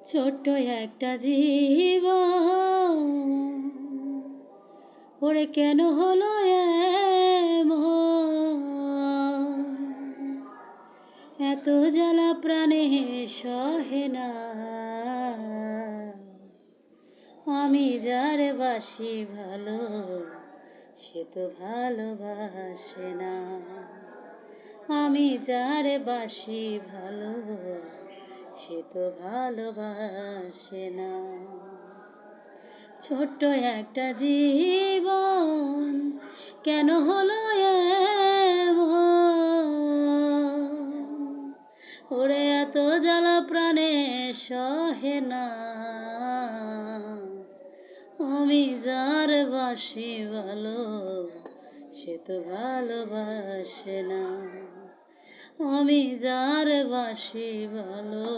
ছোট্ট একটা জীবন ওরে কেন হলো এমন? এত জ্বালা প্রাণে সহে না, আমি যার বাসি ভালো সে তো ভালোবাসে না। আমি যার বাসি ভালো সে তো ভালোবাসে না। ছোট্ট একটা জীবন কেন হলো এমন? ওরে এত জ্বালা প্রাণে সহে না, আমি যার বাসি ভালো সে তো ভালোবাসে না। আমি যার বাসি ভালো